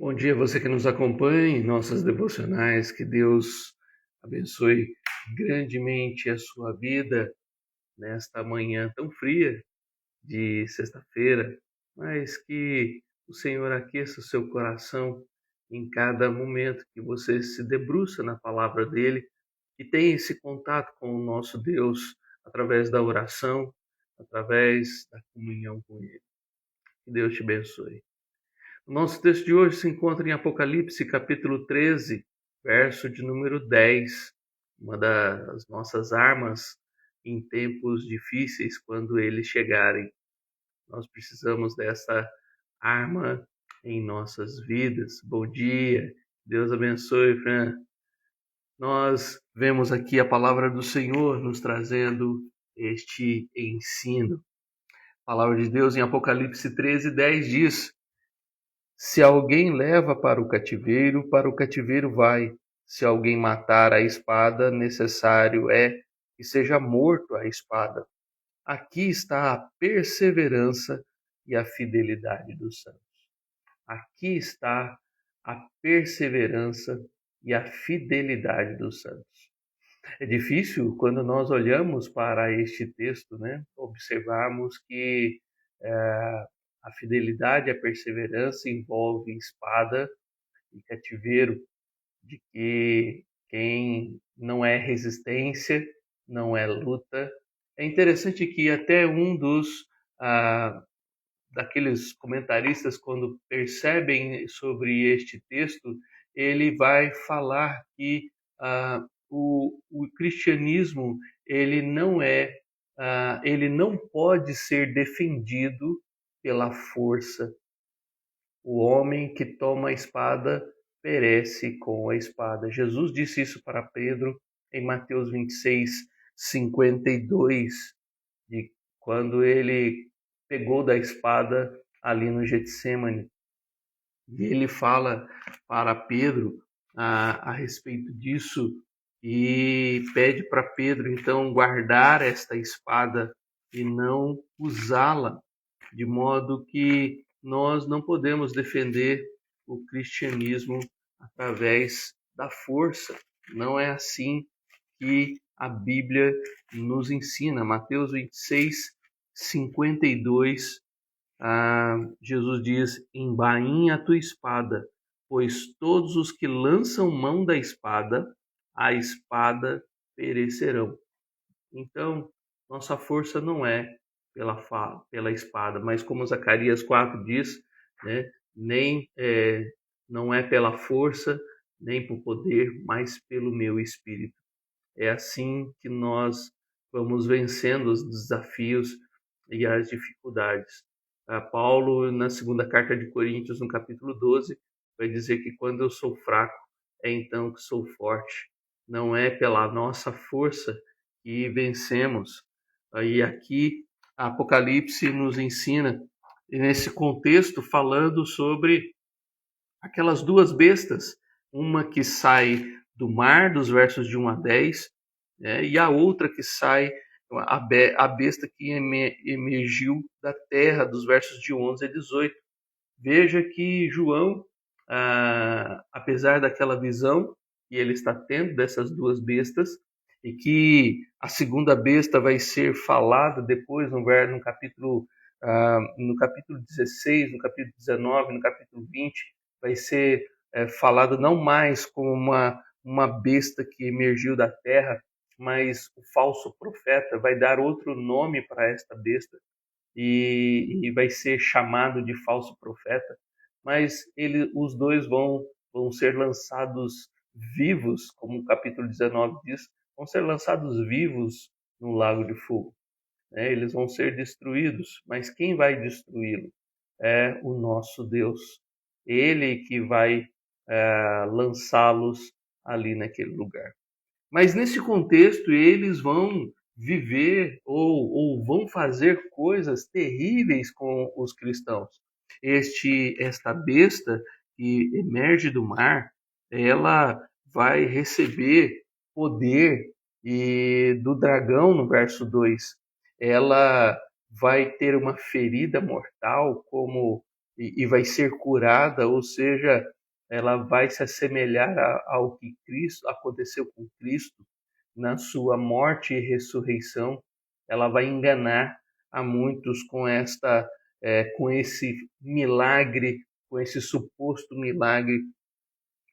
Bom dia, você que nos acompanha em nossas devocionais. Que Deus abençoe grandemente a sua vida nesta manhã tão fria de sexta-feira, mas que o Senhor aqueça o seu coração em cada momento que você se debruça na palavra dele e tem esse contato com o nosso Deus através da oração, através da comunhão com ele. Que Deus te abençoe. O nosso texto de hoje se encontra em Apocalipse, capítulo 13, verso de número 10, uma das nossas armas em tempos difíceis, quando eles chegarem. Nós precisamos dessa arma em nossas vidas. Bom dia, Deus abençoe, Fran. Nós vemos aqui a palavra do Senhor nos trazendo este ensino. A palavra de Deus em Apocalipse 13, 10 diz: Se alguém leva para o cativeiro vai. Se alguém matar a espada, necessário é que seja morto a espada. Aqui está a perseverança e a fidelidade dos santos. Aqui está a perseverança e a fidelidade dos santos. É difícil quando nós olhamos para este texto, né, observarmos que a fidelidade e a perseverança envolve espada e cativeiro, de que quem não é resistência, não é luta. É interessante que até um dos daqueles comentaristas, quando percebem sobre este texto, ele vai falar que o cristianismo ele não pode ser defendido pela força. O homem que toma a espada perece com a espada. Jesus disse isso para Pedro em Mateus 26, 52, de quando ele pegou da espada ali no Getsemane. E ele fala para Pedro a respeito disso e pede para Pedro, então, guardar esta espada e não usá-la, de modo que nós não podemos defender o cristianismo através da força. Não é assim que a Bíblia nos ensina. Mateus 26, 52, Jesus diz: embainha a tua espada, pois todos os que lançam mão da espada, a espada perecerão. Então, nossa força não é pela espada, mas como Zacarias 4 diz, né, nem não é pela força, nem por poder, mas pelo meu espírito. É assim que nós vamos vencendo os desafios e as dificuldades. Paulo, na segunda carta de Coríntios, no capítulo 12, vai dizer que quando eu sou fraco, é então que sou forte. Não é pela nossa força que vencemos. E aqui, Apocalipse nos ensina, nesse contexto, falando sobre aquelas duas bestas, uma que sai do mar, dos versos de 1 a 10, né, e a outra que sai, a besta que emergiu da terra, dos versos de 11 a 18. Veja que João, apesar daquela visão que ele está tendo dessas duas bestas, e que a segunda besta vai ser falada depois no capítulo 16, no capítulo 19, no capítulo 20, vai ser falado não mais como uma besta que emergiu da terra, mas o falso profeta vai dar outro nome para esta besta, e vai ser chamado de falso profeta, mas os dois vão ser lançados vivos, como o capítulo 19 diz, vão ser lançados vivos no lago de fogo. Né? Eles vão ser destruídos, mas quem vai destruí-lo? É o nosso Deus. Ele que vai lançá-los ali naquele lugar. Mas nesse contexto, eles vão viver ou vão fazer coisas terríveis com os cristãos. Esta besta que emerge do mar, ela vai receber poder e do dragão no verso 2. Ela vai ter uma ferida mortal, como e vai ser curada, ou seja, ela vai se assemelhar ao que Cristo aconteceu com Cristo na sua morte e ressurreição. Ela vai enganar a muitos com esse milagre, com esse suposto milagre,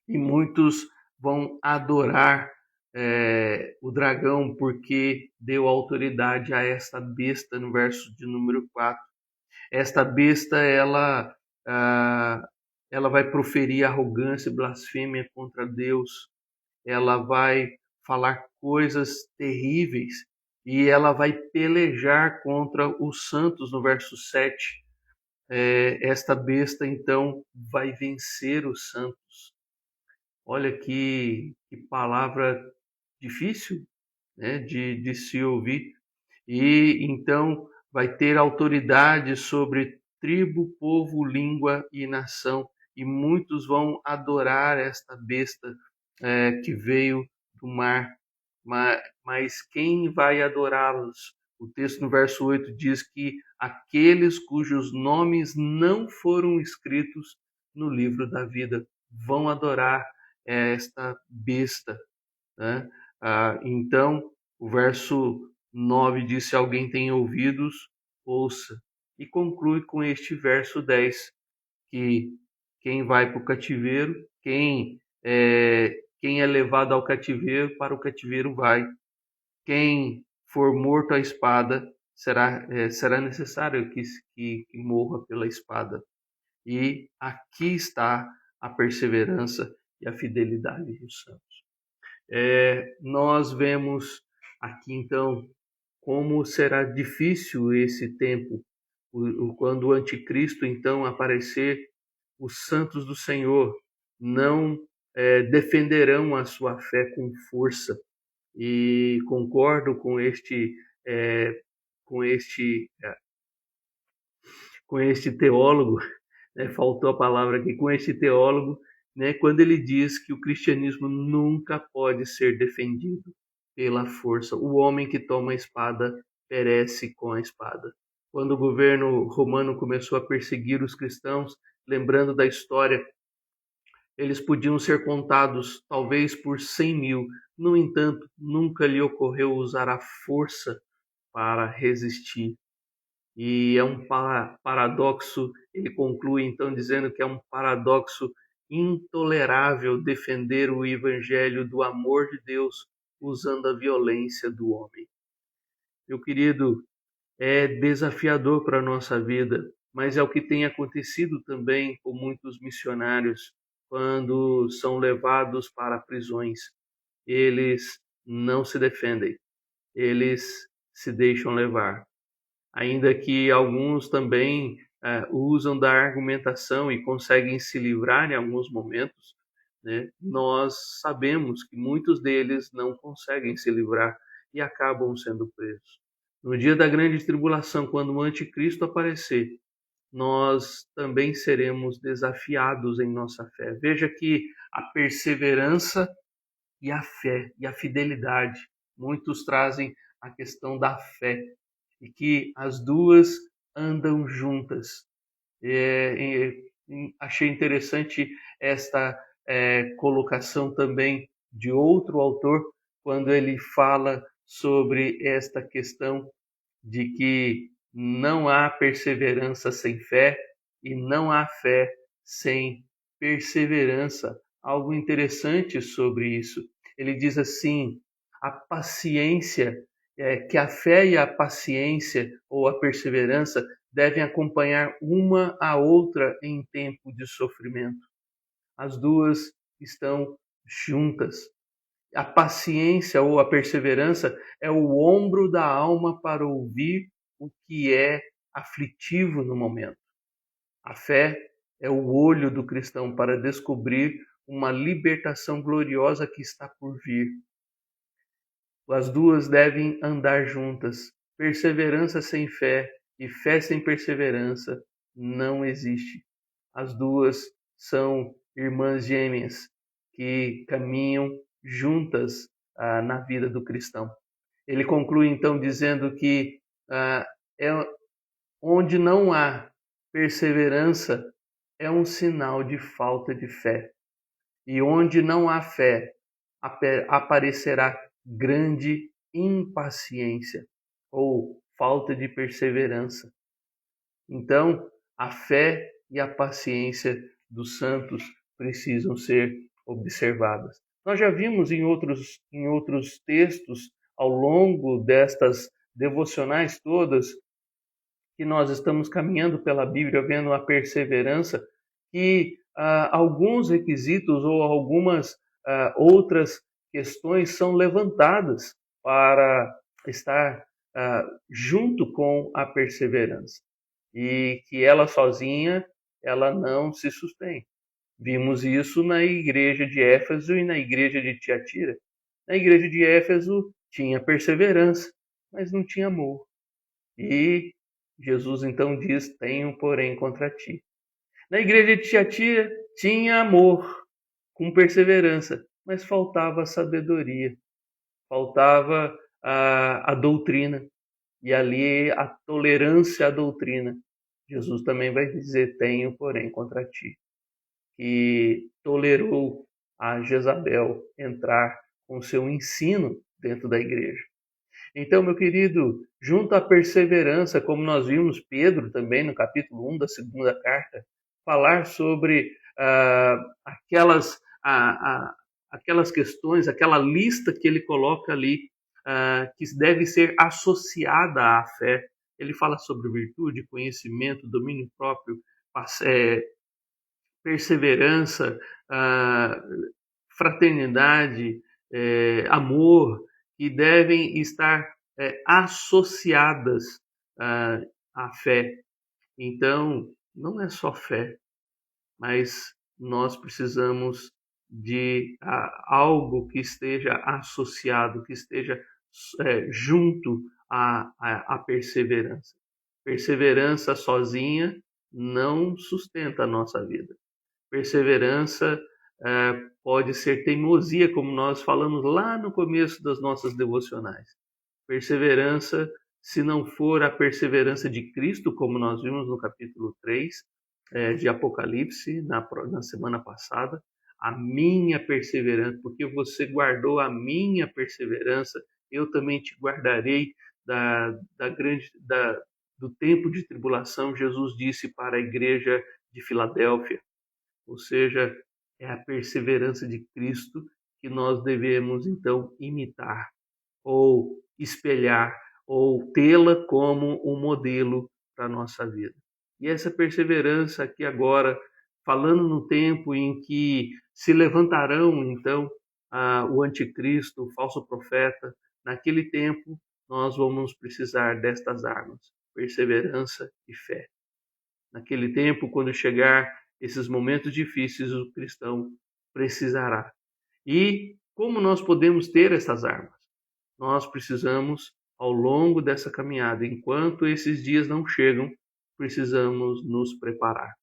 e muitos vão adorar o dragão porque deu autoridade a esta besta, no verso de número 4. Esta besta, ela vai proferir arrogância e blasfêmia contra Deus, ela vai falar coisas terríveis e ela vai pelejar contra os santos, no verso 7. Esta besta, então, vai vencer os santos. Olha que palavra difícil, né, de se ouvir. E então vai ter autoridade sobre tribo, povo, língua e nação. E muitos vão adorar esta besta que veio do mar. Mas quem vai adorá-los? O texto no verso 8 diz que aqueles cujos nomes não foram escritos no livro da vida vão adorar esta besta, né? Então, o verso 9 diz: se alguém tem ouvidos, ouça. E conclui com este verso 10, que quem vai para o cativeiro, quem é levado ao cativeiro, para o cativeiro vai. Quem for morto à espada, será necessário que morra pela espada. E aqui está a perseverança e a fidelidade dos santos. Nós vemos aqui, então, como será difícil esse tempo, quando o anticristo, então, aparecer. Os santos do Senhor não defenderão a sua fé com força. E concordo é, com este, é, com este teólogo, né, faltou a palavra aqui, com este teólogo, né, quando ele diz que o cristianismo nunca pode ser defendido pela força. O homem que toma a espada perece com a espada. Quando o governo romano começou a perseguir os cristãos, lembrando da história, eles podiam ser contados talvez por 100.000. No entanto, nunca lhe ocorreu usar a força para resistir. E é um paradoxo, ele conclui então dizendo que é um paradoxo intolerável defender o evangelho do amor de Deus usando a violência do homem. Meu querido, é desafiador para a nossa vida, mas é o que tem acontecido também com muitos missionários quando são levados para prisões. Eles não se defendem, eles se deixam levar. Ainda que alguns também usam da argumentação e conseguem se livrar em alguns momentos, né? Nós sabemos que muitos deles não conseguem se livrar e acabam sendo presos. No dia da grande tribulação, quando o anticristo aparecer, nós também seremos desafiados em nossa fé. Veja que a perseverança e a fé e a fidelidade, muitos trazem a questão da fé, e que as duas andam juntas. Achei interessante esta colocação também de outro autor, quando ele fala sobre esta questão de que não há perseverança sem fé e não há fé sem perseverança. Algo interessante sobre isso. Ele diz assim: a paciência, que a fé e a paciência ou a perseverança devem acompanhar uma a outra em tempo de sofrimento. As duas estão juntas. A paciência ou a perseverança é o ombro da alma para ouvir o que é aflitivo no momento. A fé é o olho do cristão para descobrir uma libertação gloriosa que está por vir. As duas devem andar juntas. Perseverança sem fé e fé sem perseverança não existe. As duas são irmãs gêmeas que caminham juntas na vida do cristão. Ele conclui então dizendo que é onde não há perseverança, é um sinal de falta de fé. E onde não há fé, aparecerá grande impaciência ou falta de perseverança. Então, a fé e a paciência dos santos precisam ser observadas. Nós já vimos em outros textos, ao longo destas devocionais todas, que nós estamos caminhando pela Bíblia, vendo a perseverança, que alguns requisitos ou algumas outras questões são levantadas para estar junto com a perseverança. E que ela sozinha, ela não se sustém. Vimos isso na igreja de Éfeso e na igreja de Tiatira. Na igreja de Éfeso tinha perseverança, mas não tinha amor. E Jesus então diz: tenho, porém, contra ti. Na igreja de Tiatira tinha amor, com perseverança, mas faltava sabedoria, faltava a doutrina, e ali a tolerância à doutrina. Jesus também vai dizer: tenho, porém, contra ti, que tolerou a Jezabel entrar com seu ensino dentro da igreja. Então, meu querido, junto à perseverança, como nós vimos Pedro também no capítulo 1 da segunda carta, falar sobre aquelas questões, aquela lista que ele coloca ali, que deve ser associada à fé. Ele fala sobre virtude, conhecimento, domínio próprio, perseverança, fraternidade, amor, que devem estar associadas à fé. Então, não é só fé, mas nós precisamos de algo que esteja associado, que esteja junto à perseverança. Perseverança sozinha não sustenta a nossa vida. Perseverança pode ser teimosia, como nós falamos lá no começo das nossas devocionais. Perseverança, se não for a perseverança de Cristo, como nós vimos no capítulo 3 de Apocalipse, na semana passada, a minha perseverança, porque você guardou a minha perseverança, eu também te guardarei do tempo de tribulação, Jesus disse para a igreja de Filadélfia. Ou seja, é a perseverança de Cristo que nós devemos então imitar, ou espelhar, ou tê-la como um modelo para a nossa vida. E essa perseverança aqui agora, falando no tempo em que se levantarão então o anticristo, o falso profeta, naquele tempo nós vamos precisar destas armas, perseverança e fé. Naquele tempo, quando chegar esses momentos difíceis, o cristão precisará. E como nós podemos ter essas armas? Nós precisamos, ao longo dessa caminhada, enquanto esses dias não chegam, precisamos nos preparar.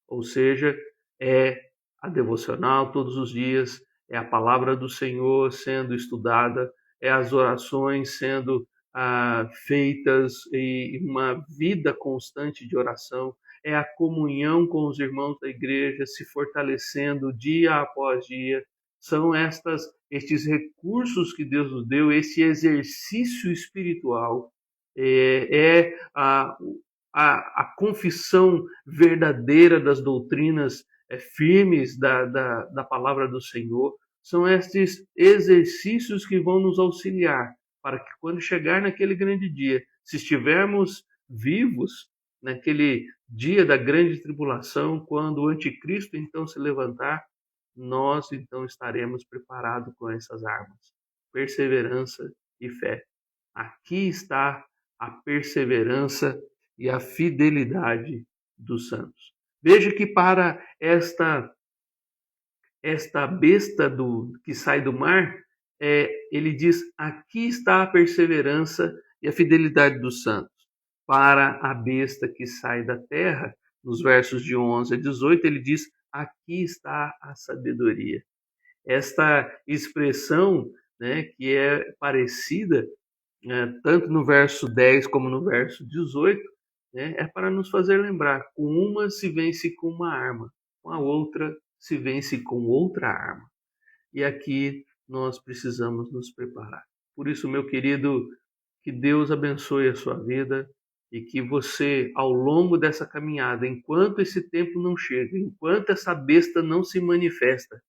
Ou seja, é a devocional todos os dias, é a palavra do Senhor sendo estudada, é as orações sendo feitas e uma vida constante de oração, é a comunhão com os irmãos da igreja se fortalecendo dia após dia. São estes recursos que Deus nos deu, esse exercício espiritual, a confissão verdadeira das doutrinas firmes da palavra do Senhor. São estes exercícios que vão nos auxiliar para que quando chegar naquele grande dia, se estivermos vivos naquele dia da grande tribulação, quando o anticristo então se levantar, nós então estaremos preparados com essas armas, perseverança e fé. Aqui está a perseverança e a fidelidade dos santos. Veja que para esta besta que sai do mar, ele diz: aqui está a perseverança e a fidelidade dos santos. Para a besta que sai da terra, nos versos de 11 a 18, ele diz: aqui está a sabedoria. Esta expressão, né, que é parecida tanto no verso 10 como no verso 18, né? É para nos fazer lembrar, com uma se vence com uma arma, com a outra se vence com outra arma. E aqui nós precisamos nos preparar. Por isso, meu querido, que Deus abençoe a sua vida e que você, ao longo dessa caminhada, enquanto esse tempo não chega, enquanto essa besta não se manifesta,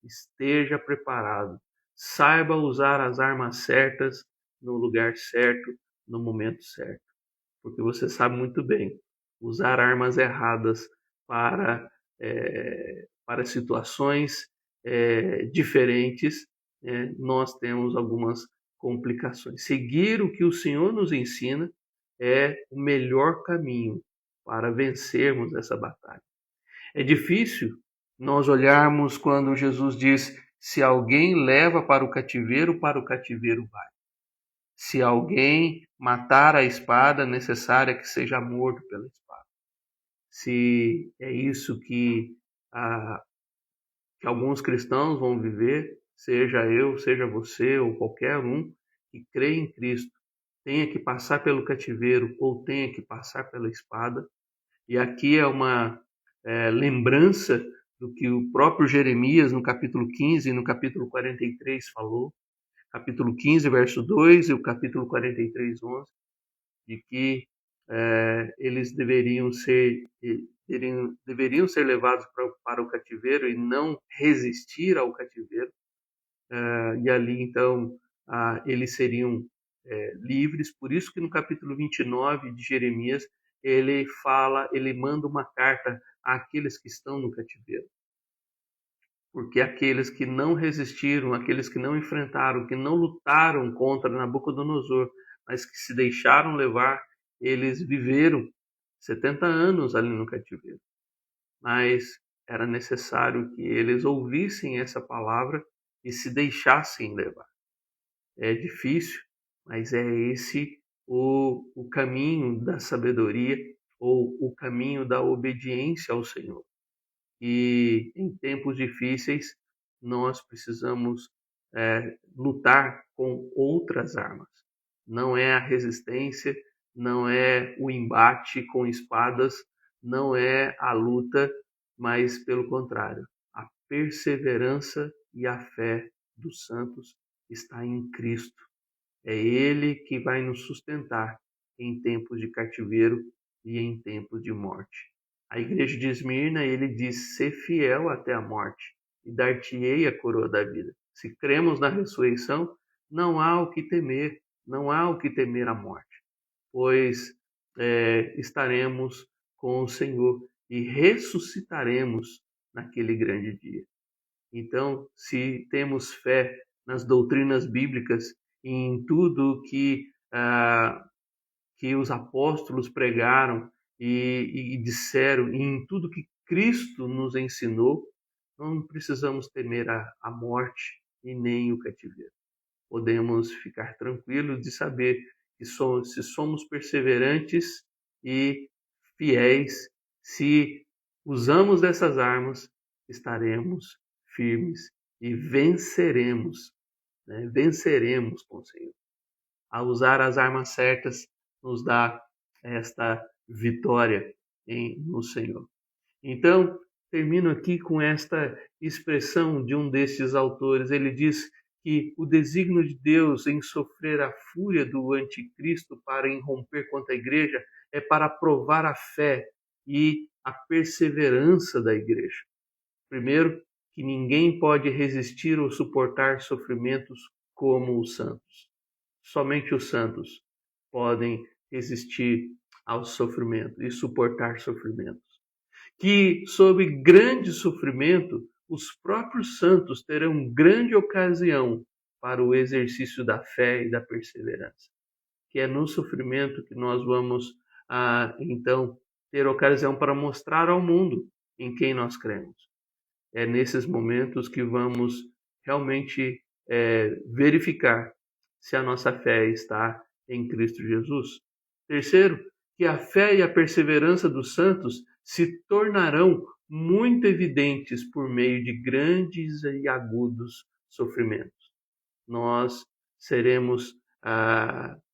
esteja preparado. Saiba usar as armas certas no lugar certo, no momento certo. Porque você sabe muito bem, usar armas erradas para, para situações diferentes, nós temos algumas complicações. Seguir o que o Senhor nos ensina é o melhor caminho para vencermos essa batalha. É difícil nós olharmos quando Jesus diz: se alguém leva para o cativeiro vai. Se alguém matar a espada, é necessário que seja morto pela espada. Se é isso que alguns cristãos vão viver, seja eu, seja você ou qualquer um que crê em Cristo, tenha que passar pelo cativeiro ou tenha que passar pela espada. E aqui é uma lembrança do que o próprio Jeremias, no capítulo 15 e no capítulo 43, falou. Capítulo 15, verso 2 e o capítulo 43, 11, de que eles deveriam ser levados para o cativeiro e não resistir ao cativeiro. E ali, então, eles seriam livres. Por isso que no capítulo 29 de Jeremias, ele manda uma carta àqueles que estão no cativeiro. Porque aqueles que não resistiram, aqueles que não enfrentaram, que não lutaram contra Nabucodonosor, mas que se deixaram levar, eles viveram 70 anos ali no cativeiro. Mas era necessário que eles ouvissem essa palavra e se deixassem levar. É difícil, mas é esse o caminho da sabedoria ou o caminho da obediência ao Senhor. E em tempos difíceis nós precisamos lutar com outras armas. Não é a resistência, não é o embate com espadas, não é a luta, mas pelo contrário, a perseverança e a fé dos santos está em Cristo. É Ele que vai nos sustentar em tempos de cativeiro e em tempos de morte. A igreja de Esmirna, ele diz: ser fiel até a morte, e dar-te-ei a coroa da vida. Se cremos na ressurreição, não há o que temer, não há o que temer a morte, pois estaremos com o Senhor e ressuscitaremos naquele grande dia. Então, se temos fé nas doutrinas bíblicas e em tudo que os apóstolos pregaram e disseram, e em tudo que Cristo nos ensinou, não precisamos temer a morte e nem o cativeiro. Podemos ficar tranquilos de saber que se somos perseverantes e fiéis, se usamos dessas armas, estaremos firmes e venceremos, né? Venceremos com o Senhor. A usar as armas certas nos dá esta vitória no Senhor. Então, termino aqui com esta expressão de um destes autores. Ele diz que o desígnio de Deus em sofrer a fúria do anticristo para irromper contra a igreja é para provar a fé e a perseverança da igreja. Primeiro, que ninguém pode resistir ou suportar sofrimentos como os santos. Somente os santos podem resistir ao sofrimento e suportar sofrimentos. Que, sob grande sofrimento, os próprios santos terão grande ocasião para o exercício da fé e da perseverança. Que é no sofrimento que nós vamos, então, ter ocasião para mostrar ao mundo em quem nós cremos. É nesses momentos que vamos realmente verificar se a nossa fé está em Cristo Jesus. Terceiro, que a fé e a perseverança dos santos se tornarão muito evidentes por meio de grandes e agudos sofrimentos. Nós seremos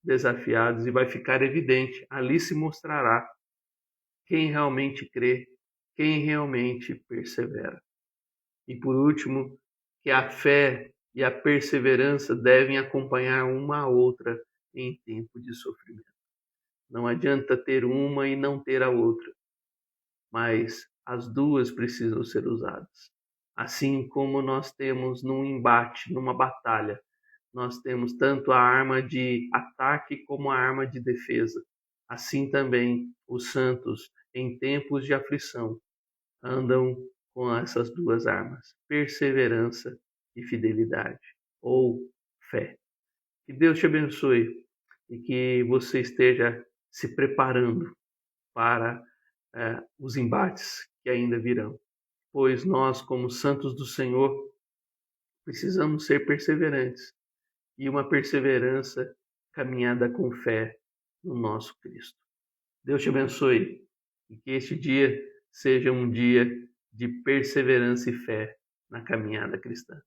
desafiados e vai ficar evidente, ali se mostrará quem realmente crê, quem realmente persevera. E por último, que a fé e a perseverança devem acompanhar uma a outra em tempo de sofrimento. Não adianta ter uma e não ter a outra, mas as duas precisam ser usadas. Assim como nós temos num embate, numa batalha, nós temos tanto a arma de ataque como a arma de defesa. Assim também os santos, em tempos de aflição, andam com essas duas armas: perseverança e fidelidade, ou fé. Que Deus te abençoe e que você esteja se preparando para os embates que ainda virão, pois nós, como santos do Senhor, precisamos ser perseverantes e uma perseverança caminhada com fé no nosso Cristo. Deus te abençoe e que este dia seja um dia de perseverança e fé na caminhada cristã.